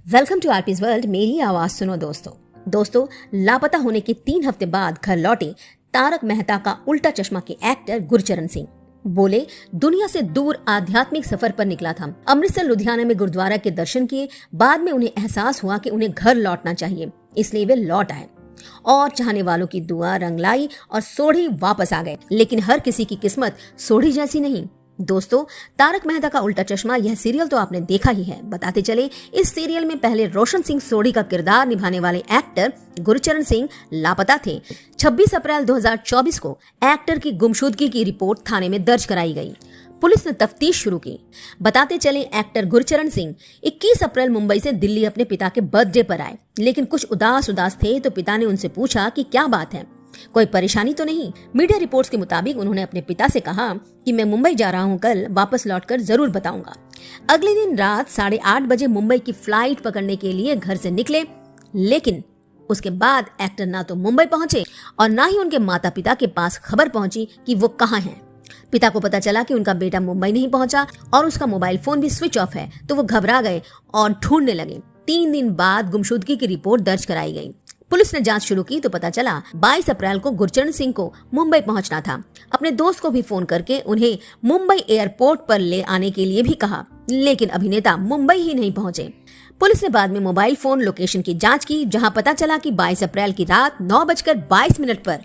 Welcome to आरपीज world. मेरी आवाज सुनो दोस्तों लापता होने के 3 हफ्ते बाद घर लौटे तारक मेहता का उल्टा चश्मा के एक्टर गुरचरण सिंह। बोले दुनिया से दूर आध्यात्मिक सफर पर निकला था। अमृतसर लुधियाना में गुरुद्वारा के दर्शन किए। बाद में उन्हें एहसास हुआ कि उन्हें घर लौटना चाहिए, इसलिए वे लौट आए और चाहने वालों की दुआ रंग लाई और सोढ़ी वापस आ गए। लेकिन हर किसी की किस्मत सोढ़ी जैसी नहीं। दोस्तों, तारक मेहता का उल्टा चश्मा यह सीरियल तो आपने देखा ही है। बताते चले, इस सीरियल में पहले रोशन सिंह सोढ़ी का किरदार निभाने वाले एक्टर गुरचरण सिंह लापता थे। 26 अप्रैल 2024 को एक्टर की गुमशुदगी की रिपोर्ट थाने में दर्ज कराई गई। पुलिस ने तफ्तीश शुरू की। बताते चले, एक्टर गुरचरण सिंह 21 अप्रैल मुंबई से दिल्ली अपने पिता के बर्थडे पर आए, लेकिन कुछ उदास थे तो पिता ने उनसे पूछा कि क्या बात है, कोई परेशानी तो नहीं। मीडिया रिपोर्ट्स के मुताबिक उन्होंने अपने पिता से कहा कि मैं मुंबई जा रहा हूं, कल वापस लौटकर जरूर बताऊंगा। अगले दिन रात 8:30 बजे मुंबई की फ्लाइट पकड़ने के लिए घर से निकले, लेकिन उसके बाद एक्टर ना तो मुंबई पहुंचे और ना ही उनके माता पिता के पास खबर पहुंची कि वो कहाँ हैं। पिता को पता चला कि उनका बेटा मुंबई नहीं पहुंचा और उसका मोबाइल फोन भी स्विच ऑफ है, तो वो घबरा गए और ढूंढने लगे। 3 दिन बाद गुमशुदगी की रिपोर्ट दर्ज कराई गई। पुलिस ने जांच शुरू की तो पता चला 22 अप्रैल को गुरचरण सिंह को मुंबई पहुंचना था। अपने दोस्त को भी फोन करके उन्हें मुंबई एयरपोर्ट पर ले आने के लिए भी कहा, लेकिन अभिनेता मुंबई ही नहीं पहुंचे। पुलिस ने बाद में मोबाइल फोन लोकेशन की जांच की, जहां पता चला कि 22 अप्रैल की रात 9:22 पर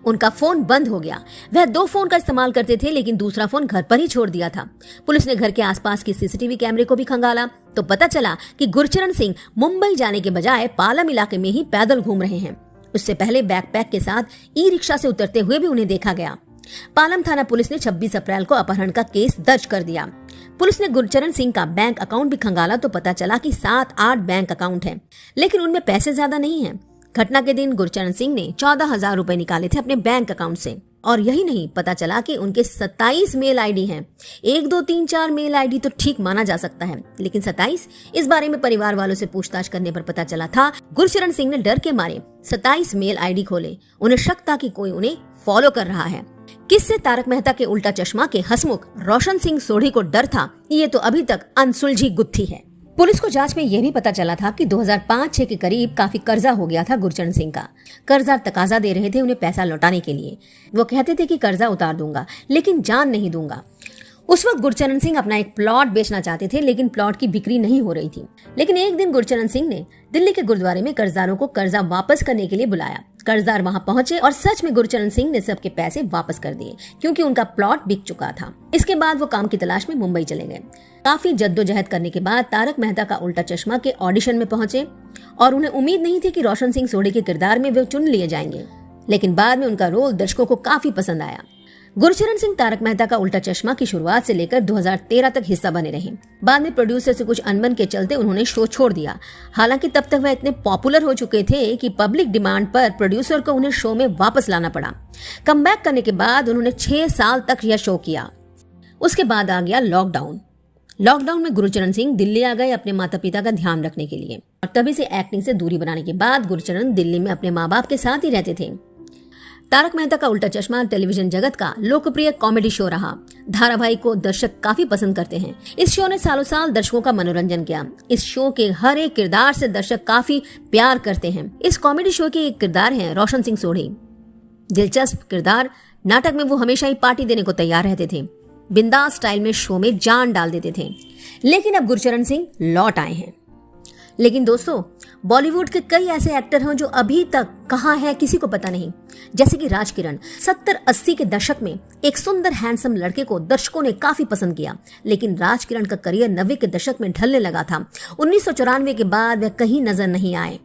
उनका फोन बंद हो गया। वह 2 फोन का इस्तेमाल करते थे, लेकिन दूसरा फोन घर पर ही छोड़ दिया था। पुलिस ने घर के आसपास की सीसीटीवी कैमरे को भी खंगाला तो पता चला कि गुरचरण सिंह मुंबई जाने के बजाय पालम इलाके में ही पैदल घूम रहे हैं। उससे पहले बैकपैक के साथ ई-रिक्शा से उतरते हुए भी उन्हें देखा गया। पालम थाना पुलिस ने 26 अप्रैल को अपहरण का केस दर्ज कर दिया। पुलिस ने गुरचरण सिंह का बैंक अकाउंट भी खंगाला तो पता चला कि 7-8 बैंक अकाउंट है, लेकिन उनमें पैसे ज्यादा नहीं है। घटना के दिन गुरचरण सिंह ने 14,000 रुपए निकाले थे अपने बैंक अकाउंट से। और यही नहीं, पता चला कि उनके 27 मेल आईडी हैं। 1 2 3 4 मेल आईडी तो ठीक माना जा सकता है, लेकिन 27, इस बारे में परिवार वालों से पूछताछ करने पर पता चला था गुरचरण सिंह ने डर के मारे 27 मेल आईडी खोले। उन्हें शक था कि कोई उन्हें फॉलो कर रहा है। किससे तारक मेहता के उल्टा चश्मा के हंसमुख रोशन सिंह सोढ़ी को डर था, ये तो अभी तक अनसुलझी गुत्थी है। पुलिस को जांच में यह भी पता चला था कि 2005-06 के करीब काफी कर्जा हो गया था गुरचरण सिंह का। कर्जदार तकाजा दे रहे थे उन्हें पैसा लौटाने के लिए। वो कहते थे कि कर्जा उतार दूंगा, लेकिन जान नहीं दूंगा। उस वक्त गुरचरण सिंह अपना एक प्लॉट बेचना चाहते थे, लेकिन प्लॉट की बिक्री नहीं हो रही थी। लेकिन एक दिन गुरचरण सिंह ने दिल्ली के गुरुद्वारे में कर्जदारों को कर्जा वापस करने के लिए बुलाया। कर्जदार वहां पहुंचे और सच में गुरचरण सिंह ने सबके पैसे वापस कर दिए, क्योंकि उनका प्लॉट बिक चुका था। इसके बाद वो काम की तलाश में मुंबई चले गए। काफी जद्दोजहद करने के बाद तारक मेहता का उल्टा चश्मा के ऑडिशन में पहुंचे और उन्हें उम्मीद नहीं थी कि रोशन सिंह सोढ़ी के किरदार में वे चुन लिए जाएंगे, लेकिन बाद में उनका रोल दर्शकों को काफी पसंद आया। गुरचरण सिंह तारक मेहता का उल्टा चश्मा की शुरुआत से लेकर 2013 तक हिस्सा बने रहे। बाद में प्रोड्यूसर से कुछ अनबन के चलते उन्होंने शो छोड़ दिया। हालांकि तब तक वह इतने पॉपुलर हो चुके थे कि पब्लिक डिमांड पर प्रोड्यूसर को उन्हें शो में वापस लाना पड़ा। कमबैक करने के बाद उन्होंने 6 साल तक यह शो किया। उसके बाद आ गया लॉकडाउन में गुरचरण सिंह दिल्ली आ गए अपने माता पिता का ध्यान रखने के लिए, और तभी से एक्टिंग से दूरी बनाने के बाद गुरचरण दिल्ली में अपने माँ बाप के साथ ही रहते थे। तारक मेहता का उल्टा चश्मा टेलीविजन जगत का लोकप्रिय कॉमेडी शो रहा। धारावाहिक को दर्शक काफी पसंद करते हैं। इस शो ने सालों साल दर्शकों का मनोरंजन किया। इस शो के हर एक किरदार से दर्शक काफी प्यार करते हैं। इस कॉमेडी शो के एक किरदार हैं रोशन सिंह सोढ़ी। दिलचस्प किरदार। नाटक में वो हमेशा ही पार्टी देने को तैयार रहते थे। बिंदास स्टाइल में शो में जान डाल देते थे। लेकिन अब गुरचरण सिंह लौट आए हैं। लेकिन दोस्तों, बॉलीवुड के कई ऐसे एक्टर हैं जो अभी तक कहाँ है किसी को पता नहीं। जैसे कि राजकिरण। 70-80 के दशक में एक सुंदर हैंडसम लड़के को दर्शकों ने काफी पसंद किया, लेकिन राजकिरण का करियर 90 के दशक में ढलने लगा था। 1994 के बाद वह कहीं नजर नहीं आए।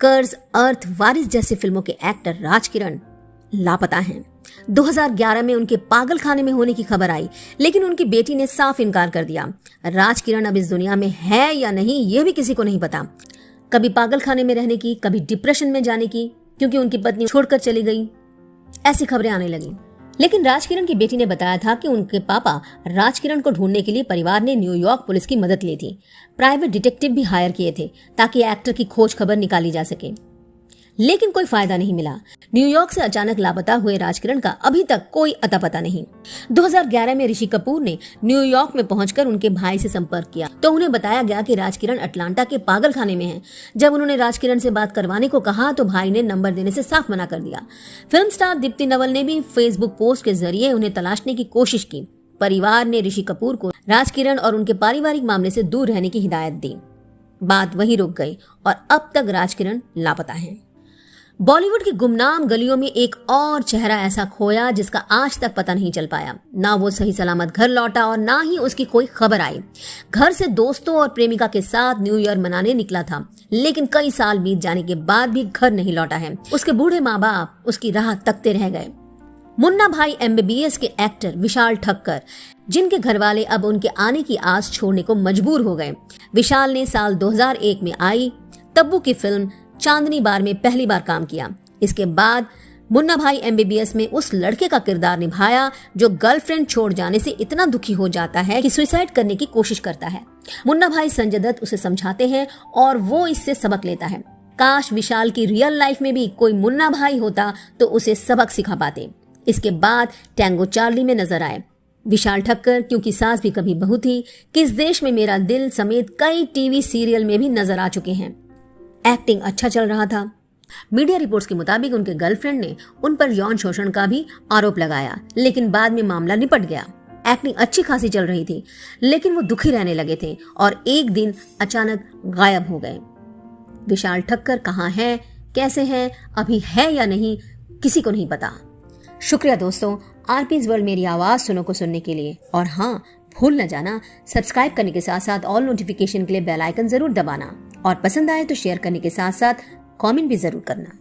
कर्ज, अर्थ, वारिस जैसी फिल्मों के एक्टर राजकिरण लापता हैं। 2011 में उनके पागल खाने में होने की खबर आई, लेकिन उनकी बेटी ने साफ इनकार कर दिया। राजकिरण अब इस दुनिया में है या नहीं, यह भी किसी को नहीं पता। कभी पागल खाने में रहने की, कभी डिप्रेशन में जाने की, क्योंकि उनकी पत्नी छोड़कर चली गई, ऐसी खबरें आने लगी। लेकिन राजकिरण की बेटी ने बताया था कि उनके पापा राजकिरण को ढूंढने के लिए परिवार ने न्यूयॉर्क पुलिस की मदद ली थी। प्राइवेट डिटेक्टिव भी हायर किए थे ताकि एक्टर की खोज खबर निकाली जा सके। लेकिन कोई फायदा नहीं मिला। न्यूयॉर्क से अचानक लापता हुए राजकिरण का अभी तक कोई अता पता नहीं। 2011 में ऋषि कपूर ने न्यूयॉर्क में पहुंचकर उनके भाई से संपर्क किया तो उन्हें बताया गया कि राजकिरण अटलांटा के पागल खाने में है। जब उन्होंने राजकिरण से बात करवाने को कहा तो भाई ने नंबर देने से साफ मना कर दिया। फिल्म स्टार दीप्ति नवल ने भी फेसबुक पोस्ट के जरिए उन्हें तलाशने की कोशिश की। परिवार ने ऋषि कपूर को राजकिरण और उनके पारिवारिक मामले से दूर रहने की हिदायत दी। बात वहीं रुक गई और अब तक राजकिरण लापता हैं। बॉलीवुड की गुमनाम गलियों में एक और चेहरा ऐसा खोया जिसका आज तक पता नहीं चल पाया। ना वो सही सलामत घर लौटा और ना ही उसकी कोई खबर आई। घर से दोस्तों और प्रेमिका के साथ न्यू ईयर मनाने निकला था, लेकिन कई साल बीत जाने के बाद भी घर नहीं लौटा है। उसके बूढ़े माँ बाप उसकी राह तकते रह गए। मुन्ना भाई MBBS के एक्टर विशाल ठक्कर, जिनके घरवाले अब उनके आने की आस छोड़ने को मजबूर हो गए। विशाल ने साल 2001 में आई तब्बू की फिल्म चांदनी बार में पहली बार काम किया। इसके बाद मुन्ना भाई MBBS में उस लड़के का किरदार निभाया जो गर्लफ्रेंड छोड़ जाने से इतना दुखी हो जाता है कि सुसाइड करने की कोशिश करता है। मुन्ना भाई संजय दत्त उसे समझाते हैं और वो इससे सबक लेता है। काश विशाल की रियल लाइफ में भी कोई मुन्ना भाई होता तो उसे सबक सिखा पाते। इसके बाद टैंगो चार्ली में नजर आए विशाल ठक्कर, क्योंकि सास भी कभी बहू थी, किस देश में मेरा दिल समेत कई टीवी सीरियल में भी नजर आ चुके हैं। एक्टिंग अच्छा चल रहा था। मीडिया रिपोर्ट्स के मुताबिक उनके गर्लफ्रेंड ने उन पर यौन शोषण का भी आरोप लगाया, लेकिन बाद में मामला निपट गया। एक्टिंग अच्छी खासी चल रही थी, लेकिन वो दुखी रहने लगे थे और एक दिन अचानक गायब हो गए। विशाल ठक्कर कहाँ हैं, कैसे हैं, अभी है या नहीं, किसी को नहीं पता। शुक्रिया दोस्तों, RP's वर्ल्ड मेरी आवाज को सुनने के लिए। और हाँ, भूल न जाना सब्सक्राइब करने के साथ साथ ऑल नोटिफिकेशन के लिए बेल आइकन जरूर दबाना और पसंद आए तो शेयर करने के साथ साथ कमेंट भी जरूर करना।